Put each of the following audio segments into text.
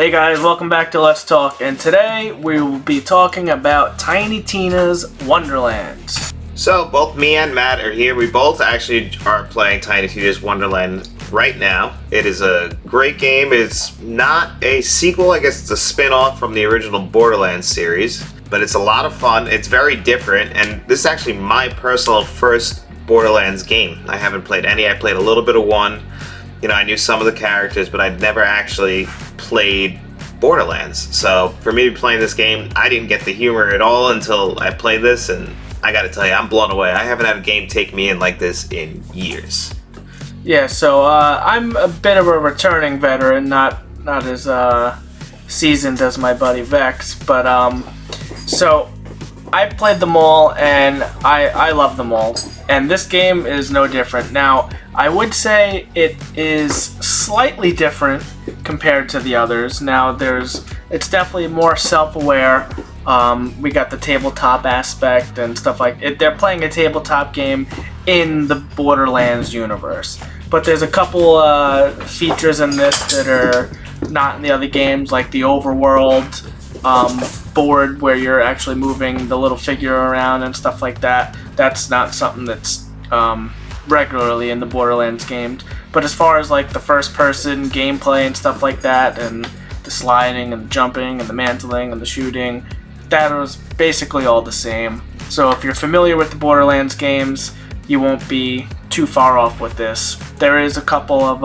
Hey guys, welcome back to Let's Talk, and today we will be talking about Tiny Tina's Wonderlands. So, both me and Matt are here. We both actually are playing Tiny Tinas Wonderland right now. It is a great game. It's not a sequel, I guess it's a spin-off from the original Borderlands series, but it's a lot of fun. It's very different, and this is actually my personal first Borderlands game. I haven't played any. I played a little bit of one. You know, I knew some of the characters, but I'd never actually played Borderlands. So for me to be playing this game, I didn't get the humor at all until I played this, and I gotta tell you, I'm blown away. I haven't had a game take me in like this in years. Yeah, so I'm a bit of a returning veteran, not as seasoned as my buddy Vex, but so I've played them all, and I love them all, and this game is no different. Now, I would say it is slightly different compared to the others. Now, it's definitely more self-aware. We got the tabletop aspect and stuff like it. They're playing a tabletop game in the Borderlands universe, but there's a couple features in this that are not in the other games, like the overworld board where you're actually moving the little figure around and stuff like that. That's not something that's regularly in the Borderlands games. But as far as like the first person gameplay and stuff like that, and the sliding and the jumping and the mantling and the shooting, that was basically all the same. So if you're familiar with the Borderlands games, you won't be too far off with this. There is a couple of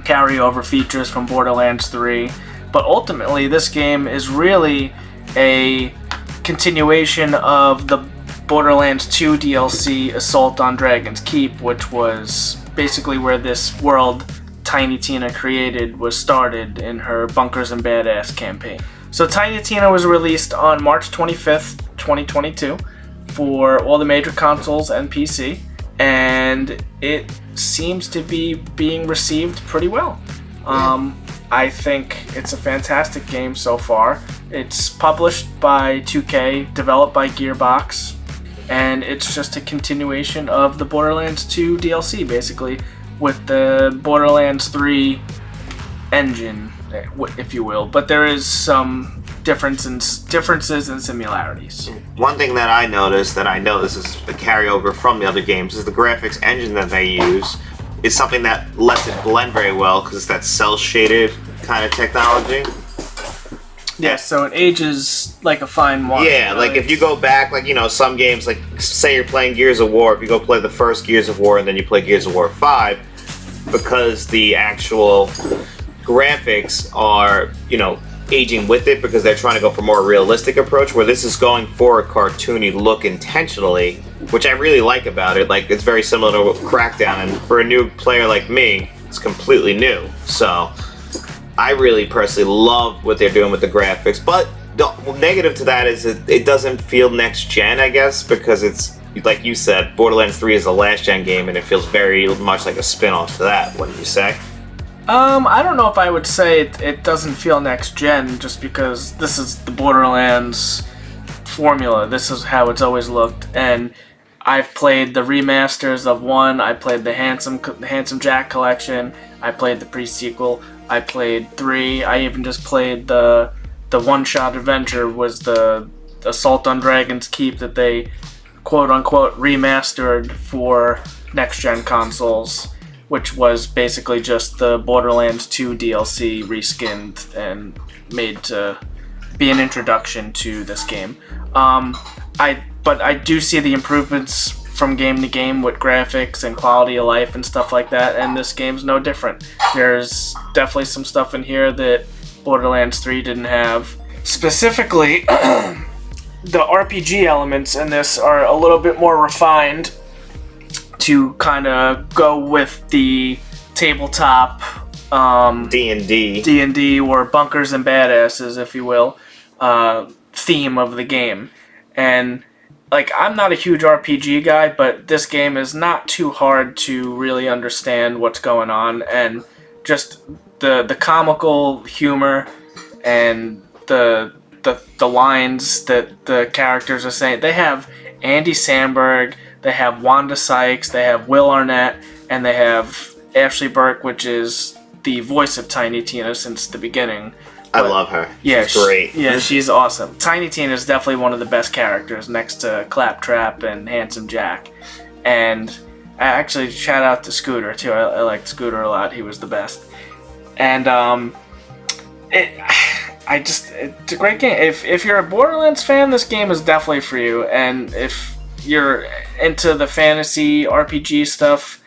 carryover features from Borderlands 3, but ultimately this game is really a continuation of the Borderlands 2 DLC, Assault on Dragon's Keep, which was basically where this world Tiny Tina created was started in her Bunkers and Badass campaign. So Tiny Tina was released on March 25th, 2022 for all the major consoles and PC, and it seems to be being received pretty well. I think it's a fantastic game so far. It's published by 2K, developed by Gearbox, and it's just a continuation of the Borderlands 2 DLC, basically, with the Borderlands 3 engine, if you will. But there is some differences and similarities. One thing that I noticed, that I know this is a carryover from the other games, is the graphics engine that they use is something that lets it blend very well, because it's that cel-shaded kind of technology. Yeah, so it ages like a fine wine. Yeah, like if you go back, like, you know, some games, like say you're playing Gears of War, if you go play the first Gears of War and then you play Gears of War 5, because the actual graphics are, you know, aging with it because they're trying to go for a more realistic approach, where this is going for a cartoony look intentionally, which I really like about it. Like, it's very similar to Crackdown, and for a new player like me, it's completely new. So I really personally love what they're doing with the graphics, but the negative to that is it doesn't feel next gen, I guess, because it's, like you said, Borderlands 3 is a last gen game, and it feels very much like a spin-off to that. What do you say? I don't know if I would say it doesn't feel next gen, just because this is the Borderlands formula. This is how it's always looked, and I've played the remasters of 1, I played the Handsome Jack collection, I played the pre-sequel, I played 3, I even just played the one-shot adventure, was the Assault on Dragon's Keep that they quote-unquote remastered for next-gen consoles, which was basically just the Borderlands 2 DLC reskinned and made to be an introduction to this game. But I do see the improvements from game to game with graphics and quality of life and stuff like that, and this game's no different. There's definitely some stuff in here that Borderlands 3 didn't have. Specifically, the RPG elements in this are a little bit more refined to kind of go with the tabletop D&D or Bunkers and Badasses, if you will, theme of the game. And like, I'm not a huge RPG guy, but this game is not too hard to really understand what's going on, and just the comical humor and the lines that the characters are saying. They have Andy Samberg, they have Wanda Sykes, they have Will Arnett, and they have Ashley Burke, which is the voice of Tiny Tina since the beginning. I love her. Yeah, she's great. Yeah, she's awesome. Tiny Tina is definitely one of the best characters next to Claptrap and Handsome Jack. And I actually shout out to Scooter too. I liked Scooter a lot. He was the best. And it's a great game. If you're a Borderlands fan, this game is definitely for you. And if you're into the fantasy RPG stuff,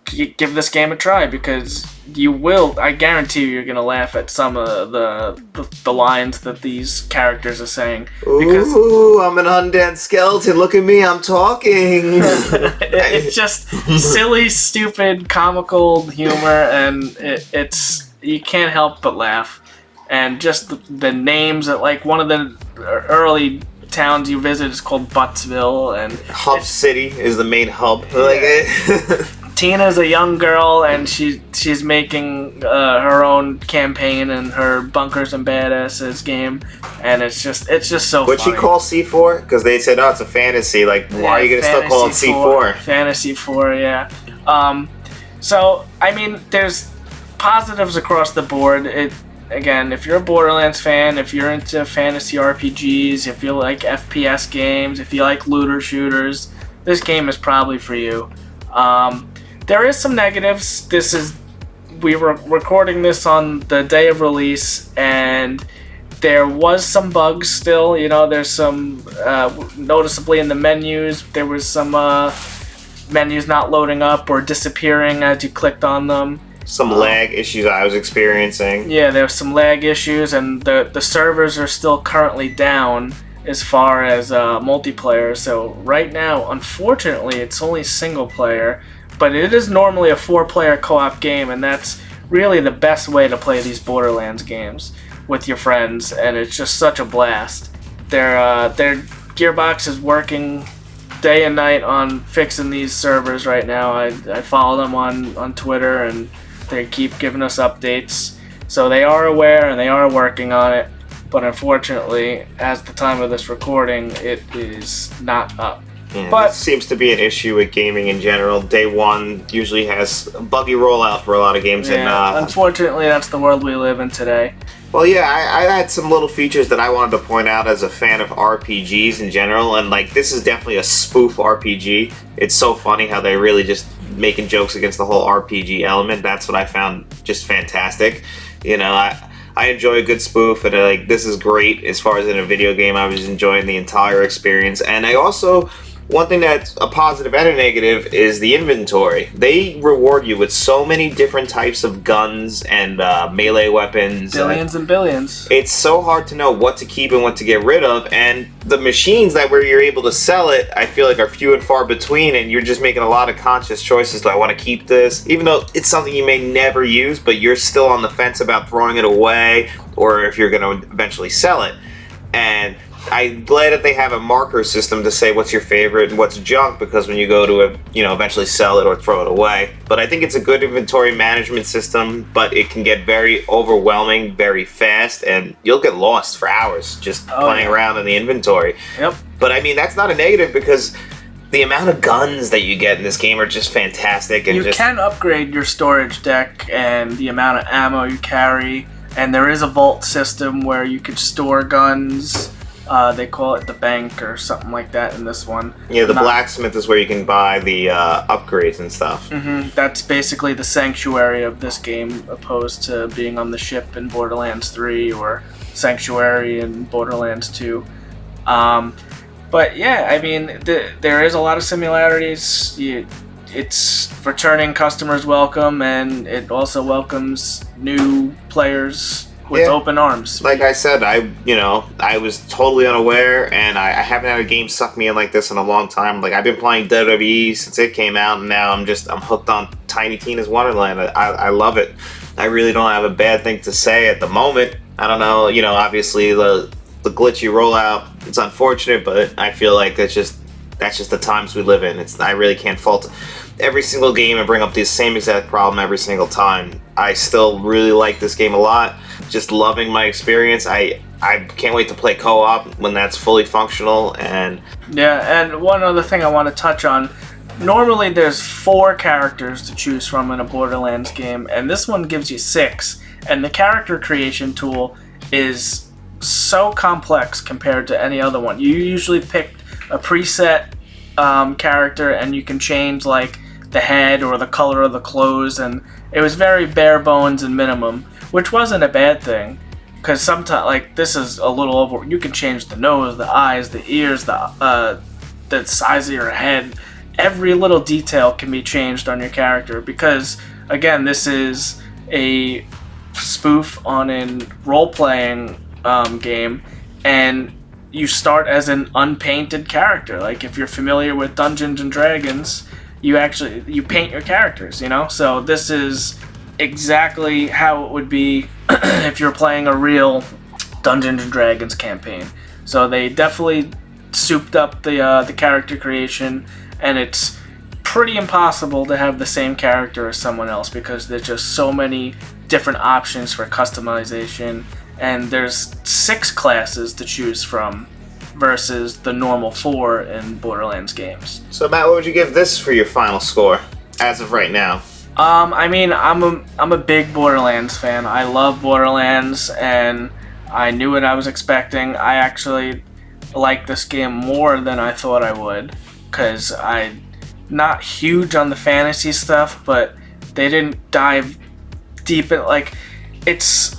give this game a try, because you will. I guarantee you're gonna laugh at some of the lines that these characters are saying. Because ooh, I'm an undead skeleton. Look at me, I'm talking. It's just silly, stupid, comical humor, and it's you can't help but laugh. And just the names, like one of the early towns you visit is called Buttsville, and Hub City is the main hub. Yeah. Tina's a young girl, and she's making her own campaign in her Bunkers and Badasses game, and it's just so What'd funny. she call C4? Because they said, oh, it's a fantasy. Like, why are you gonna still call it C4? Fantasy 4, yeah. So I mean, there's positives across the board. Again, if you're a Borderlands fan, if you're into fantasy RPGs, if you like FPS games, if you like looter shooters, this game is probably for you. There is some negatives. We were recording this on the day of release, and there was some bugs still. You know, there's some noticeably in the menus. There was some menus not loading up or disappearing as you clicked on them. Some lag issues I was experiencing. Yeah, there's some lag issues, and the servers are still currently down as far as multiplayer. So right now, unfortunately, it's only single player, but it is normally a 4-player co-op game, and that's really the best way to play these Borderlands games with your friends, and it's just such a blast. Their Gearbox is working day and night on fixing these servers right now. I follow them on Twitter, and they keep giving us updates. So they are aware and they are working on it, but unfortunately, as the time of this recording, it is not up. Yeah, but this seems to be an issue with gaming in general. Day one usually has a buggy rollout for a lot of games. Yeah, and unfortunately, that's the world we live in today. Well, yeah, I had some little features that I wanted to point out as a fan of RPGs in general, and like this is definitely a spoof RPG. It's so funny how they really just making jokes against the whole RPG element. That's what I found just fantastic. You know, I enjoy a good spoof, and like this is great as far as in a video game. I was enjoying the entire experience, and I also. One thing that's a positive and a negative is the inventory. They reward you with so many different types of guns and melee weapons. Billions and billions. It's so hard to know what to keep and what to get rid of, and the machines that where you're able to sell it, I feel like are few and far between, and you're just making a lot of conscious choices. Do I want to keep this? Even though it's something you may never use, but you're still on the fence about throwing it away, or if you're going to eventually sell it. And I'm glad that they have a marker system to say what's your favorite and what's junk, because when you go to eventually sell it or throw it away. But I think it's a good inventory management system, but it can get very overwhelming very fast, and you'll get lost for hours just playing around in the inventory. Yep. But I mean, that's not a negative, because the amount of guns that you get in this game are just fantastic. And you can upgrade your storage deck and the amount of ammo you carry, and there is a vault system where you could store guns. They call it the bank or something like that in this one. Yeah, the blacksmith is where you can buy the upgrades and stuff. Mm-hmm. That's basically the sanctuary of this game, opposed to being on the ship in Borderlands 3 or Sanctuary in Borderlands 2. But yeah, I mean, there is a lot of similarities. It's returning customers welcome, and it also welcomes new players with open arms. Like I said, I was totally unaware, and I haven't had a game suck me in like this in a long time. Like, I've been playing WWE since it came out, and now I'm hooked on Tiny Tinas Wonderland. I love it. I really don't have a bad thing to say at the moment. I don't know, obviously the glitchy rollout, it's unfortunate, but I feel like that's just the times we live in. I really can't fault every single game and bring up the same exact problem every single time. I still really like this game a lot. Just loving my experience. I can't wait to play co-op when that's fully functional. And one other thing I want to touch on. Normally there's 4 characters to choose from in a Borderlands game, and this one gives you 6. And the character creation tool is so complex compared to any other one. You usually pick a preset character and you can change like the head or the color of the clothes, and it was very bare bones and minimum, which wasn't a bad thing, because sometimes like this is a little over. You can change the nose, the eyes, the ears, the size of your head. Every little detail can be changed on your character because, again, this is a spoof on a role-playing game, and you start as an unpainted character. Like if you're familiar with Dungeons and Dragons, you paint your characters, you know? So this is exactly how it would be if you're playing a real Dungeons and Dragons campaign. So they definitely souped up the character creation, and it's pretty impossible to have the same character as someone else because there's just so many different options for customization, and there's 6 classes to choose from versus the normal 4 in Borderlands games. So Matt, what would you give this for your final score as of right now? I mean, I'm a big Borderlands fan. I love Borderlands, and I knew what I was expecting. I actually like this game more than I thought I would, because I'm not huge on the fantasy stuff, but they didn't dive deep in, like, it's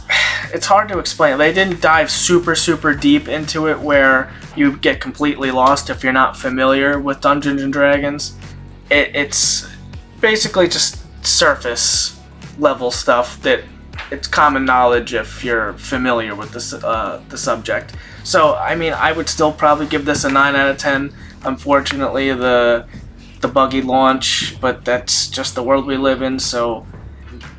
hard to explain. They didn't dive super deep into it where you get completely lost if you're not familiar with Dungeons and Dragons. It's basically just surface level stuff that it's common knowledge if you're familiar with the subject. So, I mean, I would still probably give this a 9 out of 10. Unfortunately, the buggy launch, but that's just the world we live in, so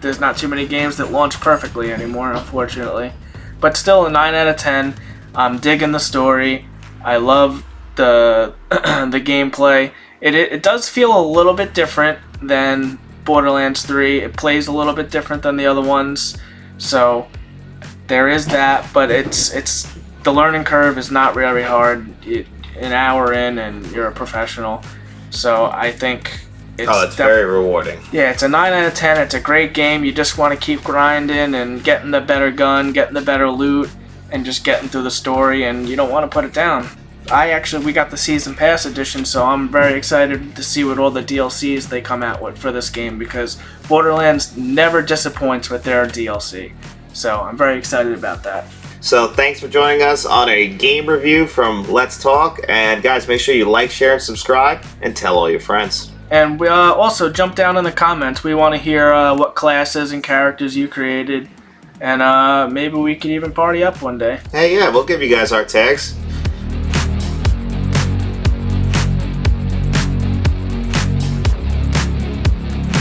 there's not too many games that launch perfectly anymore, unfortunately. But still, a 9 out of 10. I'm digging the story. I love the the gameplay. It does feel a little bit different than Borderlands 3. It plays a little bit different than the other ones, so there is that. But it's the learning curve is not very hard. An hour in and you're a professional, so I think it's very rewarding. Yeah, it's a 9 out of 10. It's a great game. You just want to keep grinding and getting the better gun, getting the better loot, and just getting through the story, and you don't want to put it down. We got the Season Pass edition, so I'm very excited to see what all the DLCs they come out with for this game, because Borderlands never disappoints with their DLC. So I'm very excited about that. So thanks for joining us on a game review from Let's Talk, and guys, make sure you like, share, and subscribe, and tell all your friends. And we also jump down in the comments. We want to hear what classes and characters you created, and maybe we could even party up one day. Hey, yeah, we'll give you guys our tags.